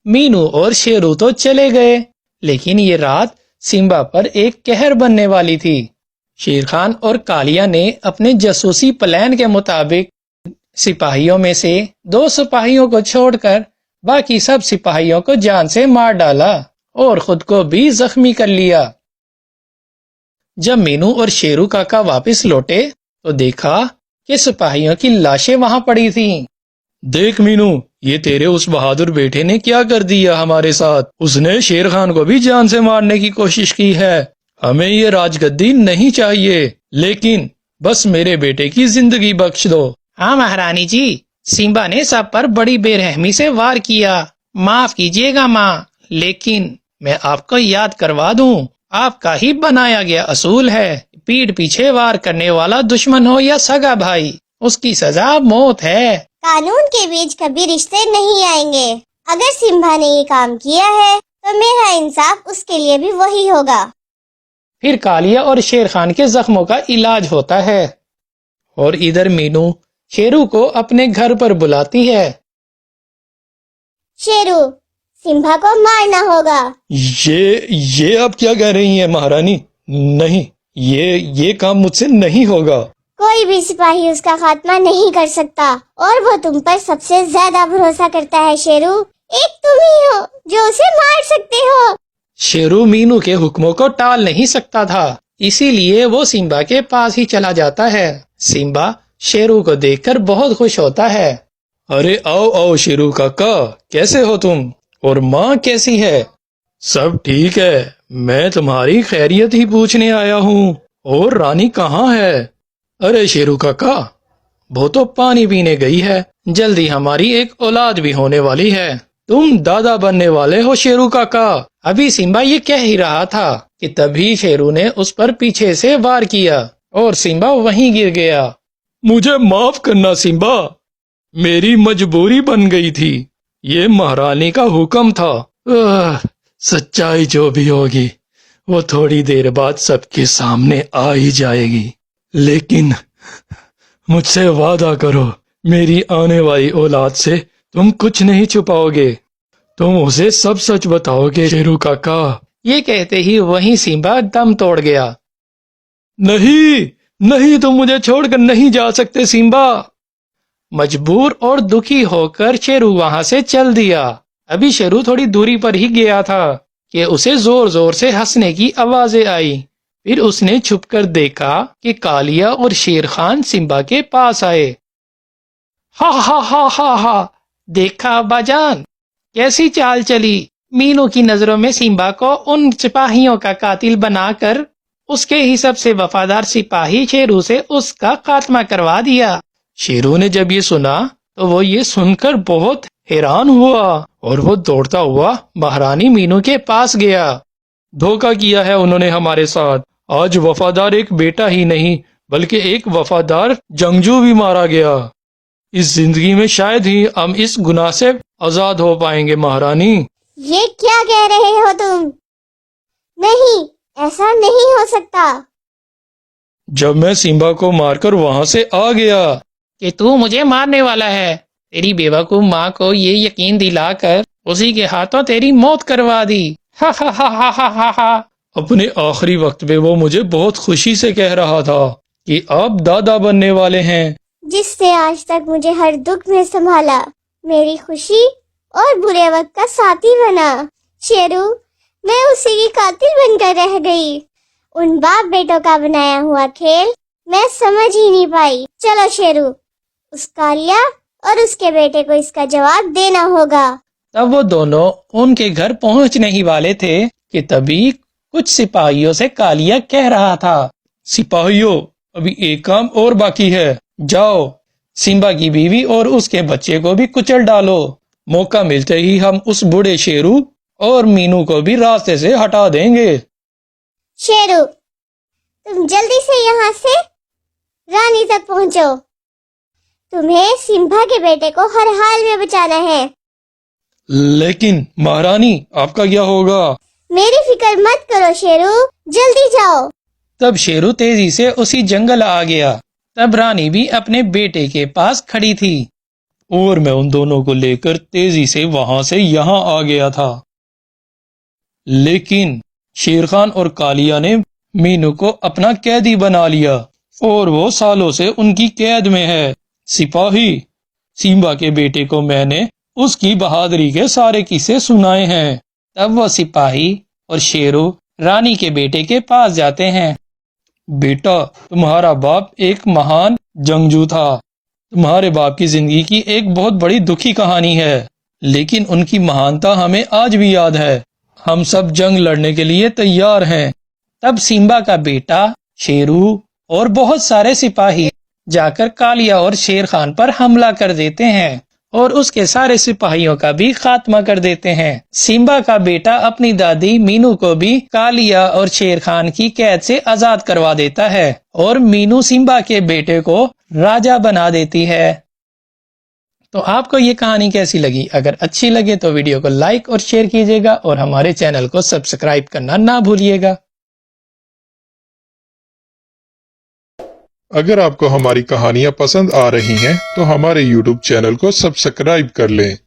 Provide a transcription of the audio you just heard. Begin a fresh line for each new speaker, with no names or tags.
मीनू और शेरू तो चले गए, लेकिन ये रात सिम्बा पर एक कहर बनने वाली थी। शेर खान और कालिया ने अपने जासूसी प्लान के मुताबिक सिपाहियों में से 2 सिपाहियों को छोड़कर बाकी सब सिपाहियों को जान से मार डाला और खुद को भी जख्मी कर लिया। जब मीनू और शेरू काका वापस लौटे तो देखा कि सिपाहियों की लाशें वहां पड़ी थीं।
देख मीनू, ये तेरे उस बहादुर बेटे ने क्या कर दिया हमारे साथ। उसने शेर खान को भी जान से मारने की कोशिश की है। हमें ये राजगद्दी नहीं चाहिए, लेकिन बस मेरे बेटे की जिंदगी बख्श दो।
हाँ महारानी जी, सिम्बा ने सब पर बड़ी बेरहमी से वार किया, माफ कीजिएगा माँ। लेकिन मैं आपको याद करवा दूं, आपका ही बनाया गया असूल है, पीठ पीछे वार करने वाला दुश्मन हो या सगा भाई, उसकी सजा मौत है।
कानून के बीच कभी रिश्ते नहीं आएंगे। अगर सिम्बा ने ये काम किया है तो मेरा इंसाफ उसके लिए भी वही होगा।
फिर कालिया और शेर खान के जख्मों का इलाज होता है और इधर मीनू शेरू को अपने घर पर बुलाती है।
शेरू, सिम्बा को मारना होगा।
ये आप क्या कह रही हैं महारानी? नहीं, ये काम मुझसे नहीं होगा।
कोई भी सिपाही उसका खात्मा नहीं कर सकता और वो तुम पर सबसे ज्यादा भरोसा करता है शेरू। एक तुम ही हो जो उसे मार सकते हो।
शेरू मीनू के हुक्मों को टाल नहीं सकता था, इसीलिए वो सिम्बा के पास ही चला जाता है। सिम्बा शेरू को देखकर बहुत खुश होता है।
अरे आओ आओ शेरू काका, कैसे हो तुम? और माँ कैसी है? सब ठीक है, मैं तुम्हारी खैरियत ही पूछने आया हूँ। और रानी कहाँ है? अरे शेरू काका, वो तो पानी पीने गई है। जल्दी हमारी एक औलाद भी होने वाली है। तुम दादा बनने वाले हो शेरू काका।
अभी सिम्बा ये कह ही रहा था कि तभी शेरू ने उस पर पीछे से वार किया और सिम्बा वहीं गिर गया।
मुझे माफ करना सिम्बा, मेरी मजबूरी बन गई थी। ये महारानी का हुक्म था। सच्चाई जो भी होगी वो थोड़ी देर बाद सबके सामने आ ही जाएगी। लेकिन मुझसे वादा करो, मेरी आने वाली औलाद से तुम कुछ नहीं छुपाओगे। तुम उसे सब सच बताओगे शेरू काका।
ये कहते ही वहीं सिम्बा दम तोड़ गया।
नहीं नहीं, तुम मुझे छोड़कर नहीं जा सकते सिम्बा।
मजबूर और दुखी होकर शेरू वहां से चल दिया। अभी शेरू थोड़ी दूरी पर ही गया था कि उसे जोर जोर से हंसने की आवाजें आई। फिर उसने छुपकर देखा कि कालिया और शेर खान सिम्बा के पास आए। हा हा हा हा हा, देखा अब्बाजान कैसी चाल चली। मीनू की नजरों में सिम्बा को उन सिपाहियों का कातिल बनाकर उसके ही सबसे वफादार सिपाही शेरू से उसका खात्मा करवा दिया।
शेरू ने जब ये सुना तो वो ये सुनकर बहुत हैरान हुआ और वो दौड़ता हुआ महारानी मीनू के पास गया। धोखा किया है उन्होंने हमारे साथ। आज वफादार एक बेटा ही नहीं बल्कि एक वफादार जंगजू भी मारा गया। इस जिंदगी में शायद ही हम इस गुनाह से आजाद हो पाएंगे महारानी।
ये क्या कह रहे हो तुम? नहीं, ऐसा नहीं हो सकता।
जब मैं सिम्बा को मारकर वहां से आ गया
कि तू मुझे मारने वाला है, तेरी बेवकूफ माँ को ये यकीन दिलाकर उसी के हाथों तेरी मौत करवा दी। हा हा हा हा हा हा हा।
अपने आखिरी वक्त में वो मुझे बहुत खुशी से कह रहा था कि आप दादा बनने वाले हैं।
जिससे आज तक मुझे हर दुख में संभाला, मेरी खुशी और बुरे वक्त का साथी बना। शेरू, मैं उसी की कातिल बनकर रह गई। उन बाप बेटों का बनाया हुआ खेल मैं समझ ही नहीं पाई। चलो शेरू, उस कालिया और उसके बेटे को इसका जवाब देना होगा।
तब वो दोनों उनके घर पहुंचने ही वाले थे कि तभी कुछ सिपाहियों से कालिया कह रहा था,
सिपाहियों, अभी एक काम और बाकी है। जाओ,
सिम्बा की बीवी और उसके बच्चे को भी कुचल डालो।
मौका मिलते ही हम उस बूढ़े शेरू और मीनू को भी रास्ते से हटा देंगे।
शेरू, तुम जल्दी से यहाँ से रानी तक पहुँचो। तुम्हें सिम्बा के बेटे को हर हाल में बचाना है।
लेकिन महारानी, आपका क्या होगा?
मेरी फिक्र मत करो शेरू, जल्दी जाओ।
तब शेरू तेजी से उसी जंगल आ गया। तब रानी भी अपने बेटे के पास खड़ी थी।
और मैं उन दोनों को लेकर तेजी से वहां से यहां आ गया था। लेकिन शेर खान और कालिया ने मीनू को अपना कैदी बना लिया और वो सालों से उनकी कैद में है। सिपाही, सिम्बा के बेटे को मैंने उसकी बहादुरी के सारे किस्से सुनाए हैं। तब वो सिपाही और शेरू रानी के बेटे के पास जाते हैं। बेटा, तुम्हारा बाप एक महान जंगजू था। तुम्हारे बाप की जिंदगी की एक बहुत बड़ी दुखी कहानी है, लेकिन उनकी महानता हमें आज भी याद है। हम सब जंग लड़ने के लिए तैयार हैं। तब सिम्बा का बेटा शेरू और बहुत सारे सिपाही जाकर कालिया और शेर खान पर हमला कर देते हैं और उसके सारे सिपाहियों का भी खात्मा कर देते हैं। सिम्बा का बेटा अपनी दादी मीनू को भी कालिया और शेर खान की कैद से आजाद करवा देता है और मीनू सिम्बा के बेटे को राजा बना देती है। तो आपको ये कहानी कैसी लगी? अगर अच्छी लगे तो वीडियो को लाइक और शेयर कीजिएगा और हमारे चैनल को सब्सक्राइब करना ना भूलिएगा।
अगर आपको हमारी कहानियाँ पसंद आ रही हैं तो हमारे YouTube चैनल को सब्सक्राइब कर लें